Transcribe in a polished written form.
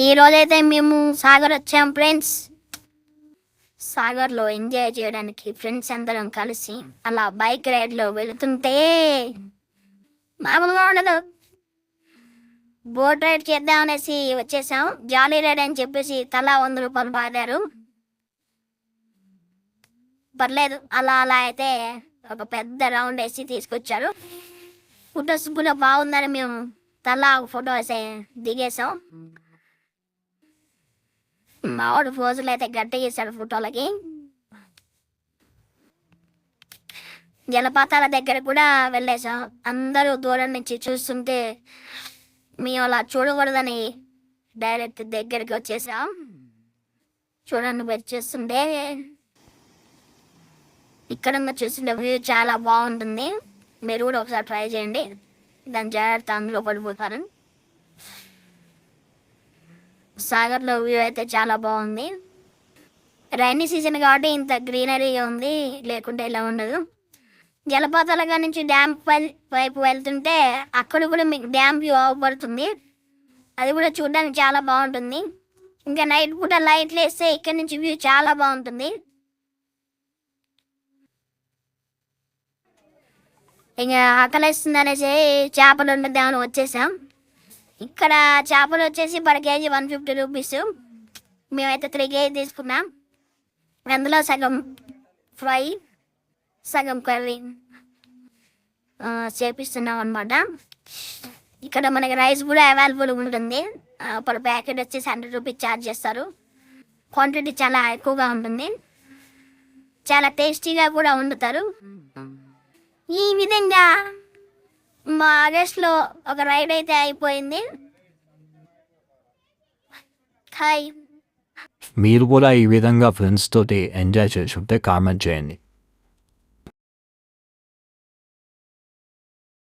ఈరోజైతే మేము సాగర్ వచ్చాం ఫ్రెండ్స్. సాగర్లో ఎంజాయ్ చేయడానికి ఫ్రెండ్స్ అందరం కలిసి అలా బైక్ రైడ్లో వెళుతుంటే మామూలుగా ఉండదు. బోట్ రైడ్ చేద్దాం అనేసి వచ్చేసాం. జాలీ రైడ్ అని చెప్పేసి తలా 100 రూపాయలు పాడారు. పర్లేదు, అలా అలా అయితే ఒక పెద్ద రౌండ్ వేసి తీసుకొచ్చారు. ఫొటోస్ కూడా బాగుందని మేము తలా ఫోటో వేసి దిగేసాం. మావాడు ఫోజులు అయితే గట్టిగా ఇస్తాడు ఫోటోలకి. జలపాతాల దగ్గర కూడా వెళ్ళేసాం. అందరూ దూరం నుంచి చూస్తుంటే మేము అలా చూడకూడదని డైరెక్ట్ దగ్గరికి వచ్చేసాం. చూడండి, మీరు చూస్తుంటే ఇక్కడ చూస్తుంటే వ్యూ చాలా బాగుంటుంది. మీరు కూడా ఒకసారి ట్రై చేయండి. దాని జాగ్రత్త, అందులో పడిపోతారు. సాగర్లో వ్యూ అయితే చాలా బాగుంది. రైనీ సీజన్ కాబట్టి ఇంత గ్రీనరీగా ఉంది, లేకుంటే ఇలా ఉండదు. జలపాతాల నుంచి డ్యామ్ వైపు వెళ్తుంటే అక్కడ కూడా మీకు డ్యామ్ వ్యూ అవపడుతుంది. అది కూడా చూడడానికి చాలా బాగుంటుంది. ఇంకా నైట్ పూట లైట్లు వేస్తే ఇక్కడ నుంచి వ్యూ చాలా బాగుంటుంది. ఇంకా ఆకలిస్తుంది అనేసి చేపలు వండుదామని వచ్చేసాం. ఇక్కడ చేపలు వచ్చేసి పర్ కేజీ 150 రూపీస్. మేమైతే 3 కేజీ తీసుకున్నాం. అందులో సగం ఫ్రై, సగం కర్రీ చేపిస్తున్నాం అనమాట. ఇక్కడ మనకి రైస్ కూడా అవైలబుల్ ఉంటుంది. పర్ ప్యాకెట్ వచ్చేసి 100 రూపీస్ ఛార్జ్ చేస్తారు. క్వాంటిటీ చాలా ఎక్కువగా ఉంటుంది. చాలా టేస్టీగా కూడా వండుతారు. ఈ విధంగా మా ఆగస్ట్లో ఒక రైడ్ అయితే అయిపోయింది. హాయ్, మీరు కూడా ఈ విధంగా ఫ్రెండ్స్ తోటి ఎంజాయ్ చేసి ఉంటే కామెంట్ చేయండి.